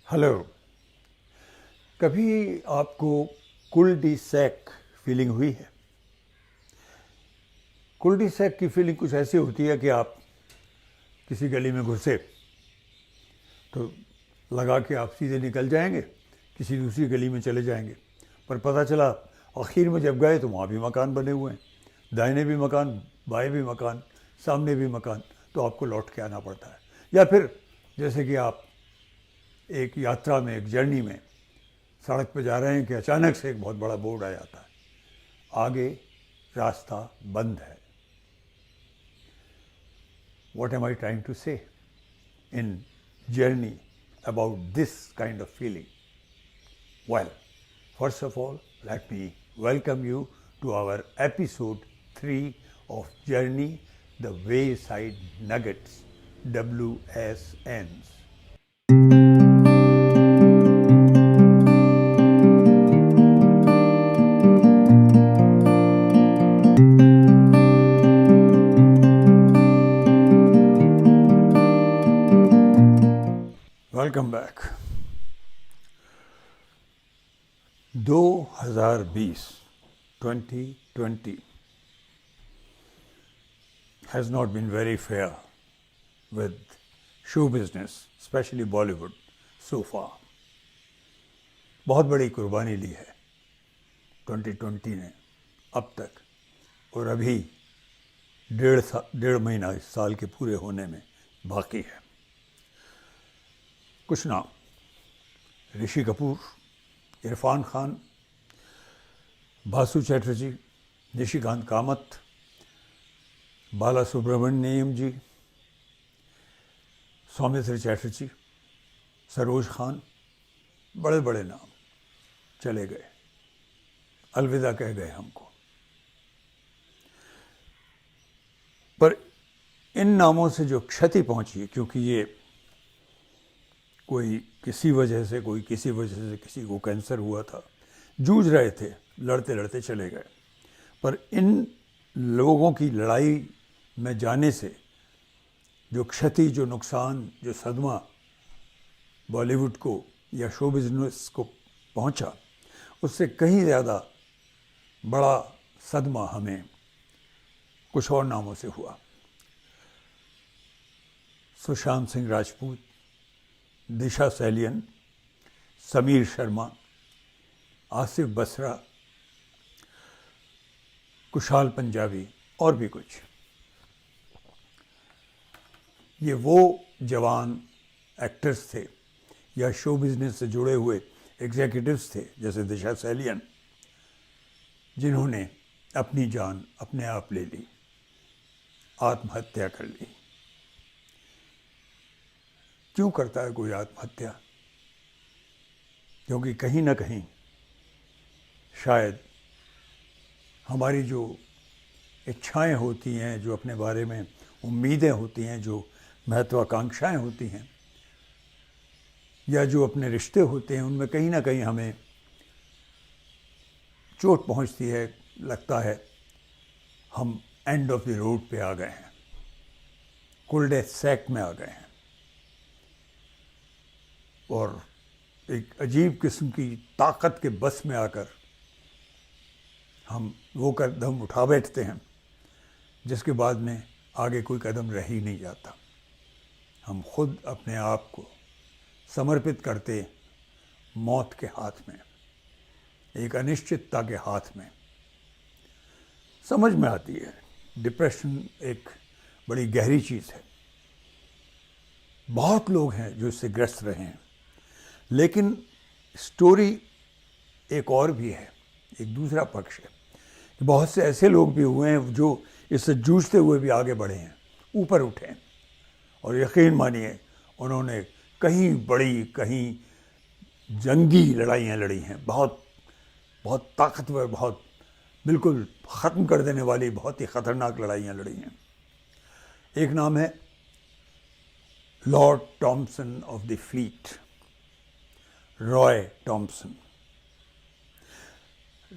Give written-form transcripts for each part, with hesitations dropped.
Hello. कभी आपको कुल डी सैक फीलिंग हुई है? कुल डी सैक की फीलिंग कुछ ऐसी होती है कि आप किसी गली में घुसे तो लगा कि आप सीधे निकल जाएंगे, किसी दूसरी गली में चले जाएंगे, पर पता चला आखिर में जब गए तो वहाँ भी मकान बने हुए हैं, दाहिने भी मकान, बाएं भी मकान, सामने भी मकान, तो आपको लौट के आना पड़ता है। या फिर जैसे कि आप एक यात्रा में, एक जर्नी में सड़क पर जा रहे हैं कि अचानक से एक बहुत बड़ा बोर्ड आ जाता है, आगे रास्ता बंद है। What am I trying to say in journey about this kind of feeling? Well, first of all, let me welcome you to our episode 3 of Journey, the Wayside Nuggets, WSNs. Welcome back. 2020 2020 has not been very fair with show business, especially Bollywood so far. बहुत बड़ी कुर्बानी ली है 2020 ने अब तक, और अभी डेढ़ महीना इस साल के पूरे होने में बाकी है। कुछ नाम: ऋषि कपूर, इरफान खान, बासु चैटर्जी, निशिकांत कामत, बाला सुब्रमण्यम जी, सौमित्र चैटर्जी, सरोज खान, बड़े बड़े नाम चले गए, अलविदा कह गए हमको। पर इन नामों से जो क्षति पहुंची, क्योंकि ये कोई किसी वजह से, कोई किसी वजह से किसी को कैंसर हुआ था, जूझ रहे थे, लड़ते लड़ते चले गए, पर इन लोगों की लड़ाई में जाने से जो क्षति, जो नुकसान, जो सदमा बॉलीवुड को या शो बिजनेस को पहुंचा, उससे कहीं ज़्यादा बड़ा सदमा हमें कुछ और नामों से हुआ। सुशांत सिंह राजपूत, दिशा सैलियन, समीर शर्मा, आसिफ बसरा, कुशाल पंजाबी और भी कुछ। ये वो जवान एक्टर्स थे या शो बिजनेस से जुड़े हुए एग्जीक्यूटिव्स थे, जैसे दिशा सैलियन, जिन्होंने अपनी जान अपने आप ले ली, आत्महत्या कर ली। क्यों करता है कोई आत्महत्या? क्योंकि कहीं ना कहीं शायद हमारी जो इच्छाएं होती हैं, जो अपने बारे में उम्मीदें होती हैं, जो महत्वाकांक्षाएं होती हैं, या जो अपने रिश्ते होते हैं, उनमें कहीं ना कहीं हमें चोट पहुंचती है। लगता है हम एंड ऑफ द रोड पे आ गए हैं, कुल डे सैक में आ गए हैं, और एक अजीब किस्म की ताकत के बस में आकर हम वो कदम उठा बैठते हैं जिसके बाद में आगे कोई कदम रह ही नहीं जाता। हम खुद अपने आप को समर्पित करते मौत के हाथ में, एक अनिश्चितता के हाथ में। समझ में आती है, डिप्रेशन एक बड़ी गहरी चीज़ है। बहुत लोग हैं जो इससे ग्रस्त रहे हैं, लेकिन स्टोरी एक और भी है, एक दूसरा पक्ष है। बहुत से ऐसे लोग भी हुए हैं जो इससे जूझते हुए भी आगे बढ़े हैं, ऊपर उठे हैं, और यकीन मानिए उन्होंने कहीं बड़ी, कहीं जंगी लड़ाइयाँ लड़ी हैं, बहुत बहुत ताकतवर, बहुत बिल्कुल ख़त्म कर देने वाली, बहुत ही ख़तरनाक लड़ाइयाँ लड़ी हैं। एक नाम है Lord Thomson of the fleet, Roy Thomson.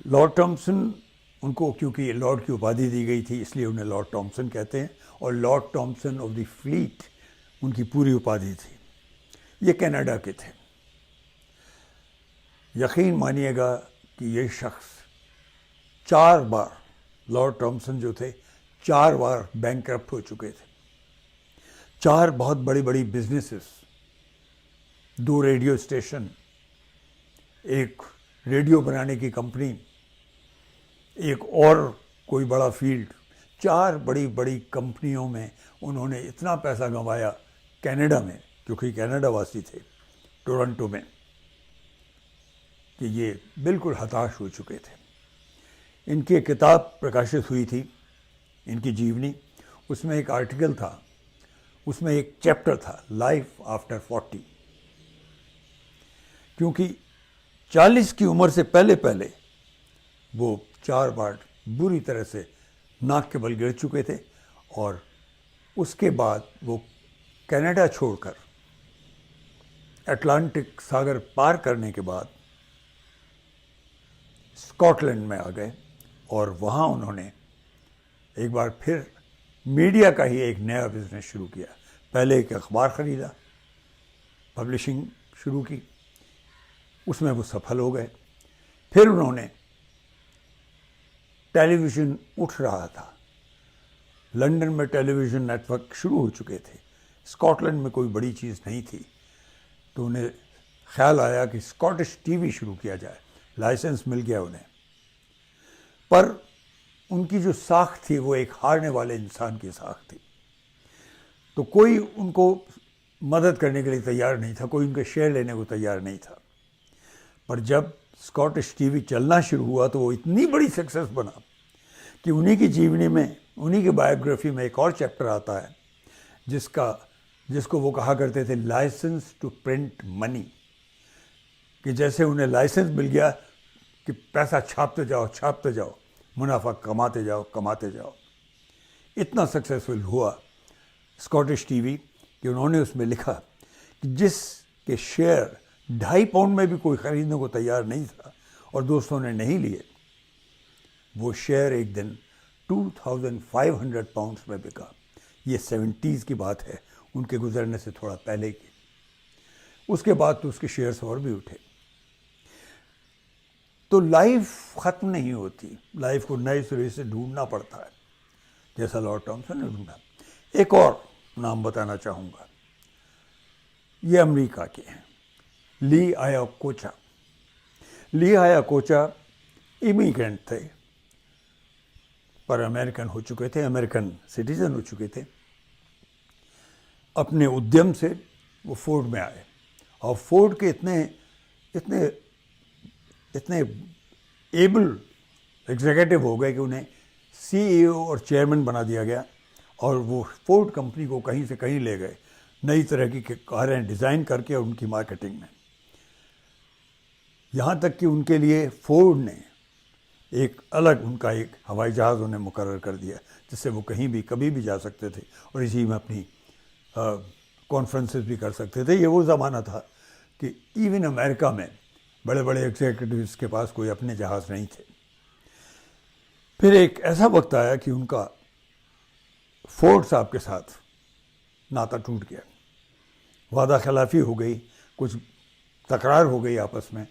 Lord Thomson, उनको क्योंकि लॉर्ड की उपाधि दी गई थी इसलिए उन्हें लॉर्ड टॉमसन कहते हैं, और Lord Thomson of the fleet उनकी पूरी उपाधि थी। ये कनाडा के थे। यकीन मानिएगा कि ये शख्स 4 बार, लॉर्ड टॉमसन जो थे 4 बार बैंकरप्ट हो चुके थे। 4 बहुत बड़ी बड़ी बिजनेसेस, 2 रेडियो स्टेशन, एक रेडियो बनाने की कंपनी, एक और कोई बड़ा फील्ड, 4 बड़ी बड़ी कंपनियों में उन्होंने इतना पैसा गंवाया कनाडा में, क्योंकि कनाडा वासी थे, टोरंटो में, कि ये बिल्कुल हताश हो चुके थे। इनकी एक किताब प्रकाशित हुई थी, इनकी जीवनी, उसमें एक आर्टिकल था, उसमें एक चैप्टर था, लाइफ आफ्टर 40। क्योंकि 40 की उम्र से पहले पहले वो 4 बार बुरी तरह से नाक के बल गिर चुके थे, और उसके बाद वो कनाडा छोड़कर अटलांटिक सागर पार करने के बाद स्कॉटलैंड में आ गए, और वहाँ उन्होंने एक बार फिर मीडिया का ही एक नया बिजनेस शुरू किया। पहले एक अखबार ख़रीदा, पब्लिशिंग शुरू की, उसमें वो सफल हो गए। फिर उन्होंने, टेलीविज़न उठ रहा था, लंदन में टेलीविज़न नेटवर्क शुरू हो चुके थे, स्कॉटलैंड में कोई बड़ी चीज़ नहीं थी, तो उन्हें ख्याल आया कि स्कॉटिश टीवी शुरू किया जाए। लाइसेंस मिल गया उन्हें, पर उनकी जो साख थी वो एक हारने वाले इंसान की साख थी, तो कोई उनको मदद करने के लिए तैयार नहीं था, कोई उनके शेयर लेने को तैयार नहीं था। पर जब स्कॉटिश टीवी चलना शुरू हुआ तो वो इतनी बड़ी सक्सेस बना कि उन्हीं की जीवनी में, उन्हीं की बायोग्राफी में एक और चैप्टर आता है जिसको वो कहा करते थे लाइसेंस टू प्रिंट मनी, कि जैसे उन्हें लाइसेंस मिल गया कि पैसा छापते जाओ, मुनाफा कमाते जाओ। इतना सक्सेसफुल हुआ स्कॉटिश टीवी कि उन्होंने उसमें लिखा कि जिसके शेयर 2.5 पाउंड में भी कोई ख़रीदने को तैयार नहीं था और दोस्तों ने नहीं लिए, वो शेयर एक दिन 2500 पाउंड्स में बिका। ये 70s की बात है, उनके गुजरने से थोड़ा पहले की। उसके बाद तो उसके शेयर्स और भी उठे। तो लाइफ ख़त्म नहीं होती, लाइफ को नए सिरे से ढूंढना पड़ता है, जैसा लॉर्ड टॉमसन ने ढूंढा। एक और नाम बताना चाहूँगा, ये अमेरिका के हैं, ली आयाकोचा। ली आयाकोचा इमिग्रेंट थे, पर अमेरिकन हो चुके थे, अमेरिकन सिटीजन हो चुके थे। अपने उद्यम से वो फोर्ड में आए, और फोर्ड के इतने एबल एग्जीक्यूटिव हो गए कि उन्हें सीईओ और चेयरमैन बना दिया गया, और वो फोर्ड कंपनी को कहीं से कहीं ले गए, नई तरह की कारें डिज़ाइन करके और उनकी मार्केटिंग में। यहाँ तक कि उनके लिए फोर्ड ने एक अलग, उनका एक हवाई जहाज़ उन्हें मुकर्रर कर दिया, जिससे वो कहीं भी कभी भी जा सकते थे और इसी में अपनी कॉन्फ्रेंसेस भी कर सकते थे। ये वो ज़माना था कि इवन अमेरिका में बड़े बड़े एग्जीक्यूटिव्स के पास कोई अपने जहाज़ नहीं थे। फिर एक ऐसा वक्त आया कि उनका फोर्ड साहब के साथ नाता टूट गया, वादा खिलाफी हो गई, कुछ तकरार हो गई आपस में,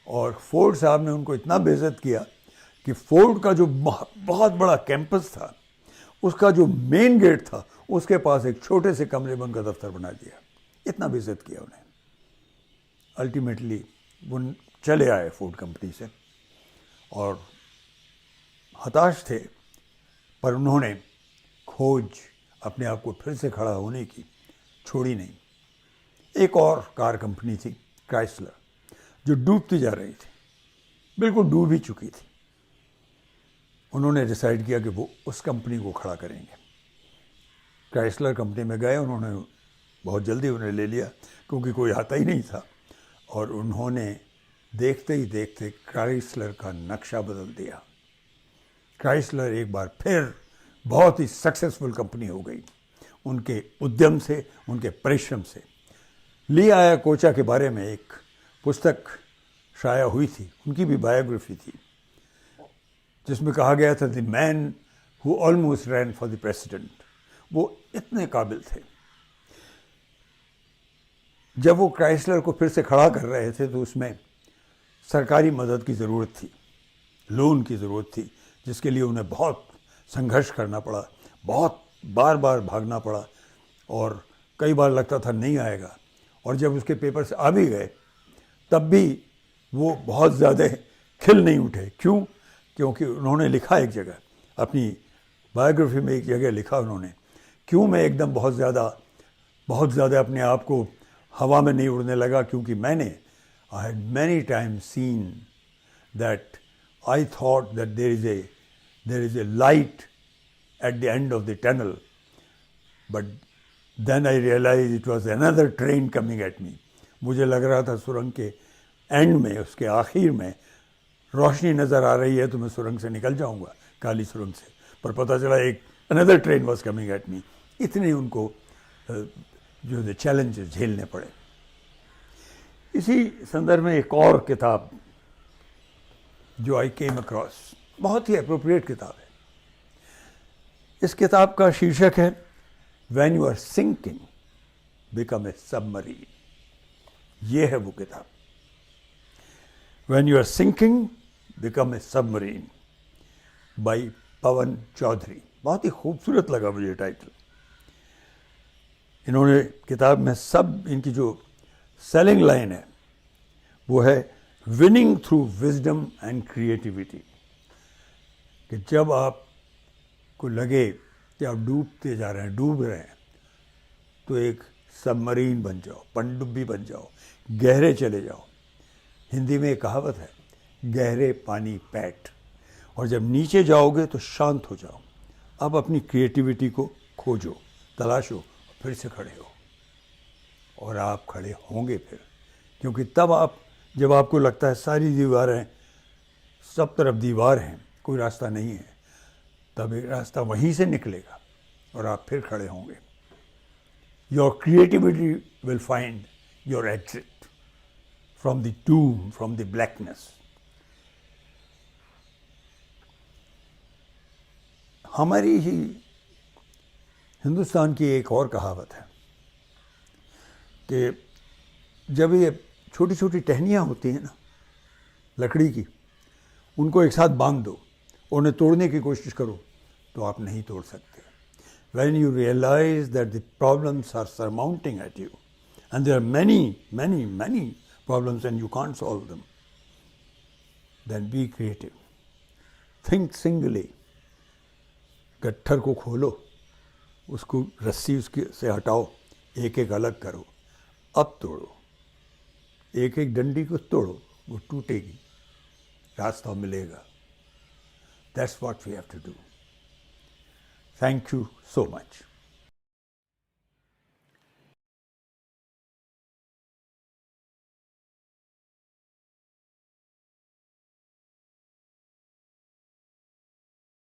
और फोर्ड साहब ने उनको इतना बेइज्जत किया कि फोर्ड का जो बहुत बड़ा कैंपस था, उसका जो मेन गेट था, उसके पास एक छोटे से कमरे में उनका दफ्तर बना दिया। इतना बेइज्जत किया उन्हें। अल्टीमेटली वो चले आए फोर्ड कंपनी से, और हताश थे, पर उन्होंने खोज अपने आप को फिर से खड़ा होने की छोड़ी नहीं। एक और कार कंपनी थी क्राइसलर, जो डूबती जा रही थी, बिल्कुल डूब ही चुकी थी। उन्होंने डिसाइड किया कि वो उस कंपनी को खड़ा करेंगे। क्राइसलर कंपनी में गए, उन्होंने बहुत जल्दी उन्हें ले लिया क्योंकि कोई आता ही नहीं था, और उन्होंने देखते ही देखते क्राइसलर का नक्शा बदल दिया। क्राइसलर एक बार फिर बहुत ही सक्सेसफुल कंपनी हो गई, उनके उद्यम से, उनके परिश्रम से। ली आयाकोचा के बारे में एक पुस्तक शाया हुई थी, उनकी भी बायोग्राफी थी, जिसमें कहा गया था the man who almost rain for the president. वो इतने काबिल थे। जब वो क्राइसलर को फिर से खड़ा कर रहे थे तो उसमें सरकारी मदद की ज़रूरत थी, लोन की ज़रूरत थी, जिसके लिए उन्हें बहुत संघर्ष करना पड़ा, बहुत बार बार भागना पड़ा और कई बार लगता था नहीं आएगा। और जब उसके पेपर्स आ भी गए तब भी वो बहुत ज़्यादा खिल नहीं उठे। क्यों? क्योंकि उन्होंने लिखा एक जगह, अपनी बायोग्राफी में एक जगह लिखा उन्होंने, क्यों मैं एकदम बहुत ज़्यादा अपने आप को हवा में नहीं उड़ने लगा, क्योंकि मैंने I had many times seen that I thought that there is a light at the end of the tunnel, but then I realized it was another train coming at me. मुझे लग रहा था सुरंग के एंड में, उसके आखिर में रोशनी नज़र आ रही है तो मैं सुरंग से निकल जाऊंगा, काली सुरंग से, पर पता चला एक another train was coming at me. इतने उनको जो चैलेंजेस झेलने पड़े। इसी संदर्भ में एक और किताब जो आई केम अक्रॉस, बहुत ही अप्रोप्रिएट किताब है। इस किताब का शीर्षक है when you are sinking become a submarine. ये है वो किताब, when you are sinking become a submarine, by Pawan Chaudhary. बहुत ही खूबसूरत लगा मुझे टाइटल। इन्होंने किताब में सब इनकी जो सेलिंग लाइन है वो है winning through wisdom and creativity, कि जब आपको लगे कि आप डूबते जा रहे हैं, डूब रहे हैं, तो एक सबमरीन बन जाओ, पनडुब्बी बन जाओ, गहरे चले जाओ। हिंदी में एक कहावत है, गहरे पानी पैठ। और जब नीचे जाओगे तो शांत हो जाओ, अब अपनी क्रिएटिविटी को खोजो, तलाशो, फिर से खड़े हो, और आप खड़े होंगे फिर। क्योंकि तब जब आपको लगता है सारी दीवारें, सब तरफ दीवार हैं, कोई रास्ता नहीं है, तब एक रास्ता वहीं से निकलेगा और आप फिर खड़े होंगे। Your creativity will find your exit from the doom, from the blackness. हमारी ही हिंदुस्तान की एक और कहावत है कि जब ये छोटी छोटी टहनियाँ होती हैं ना लकड़ी की, उनको एक साथ बांध दो, उन्हें तोड़ने की कोशिश करो तो आप नहीं तोड़ सकते। When you realize that the problems are surmounting at you and there are many problems and you can't solve them, then be creative. Think singly. गट्ठर को खोलो, उसको रस्सी उसके से हटाओ, एक एक अलग करो, अब तोड़ो, एक एक डंडी को तोड़ो, वो टूटेगी, रास्ता मिलेगा। That's what we have to do. Thank you so much.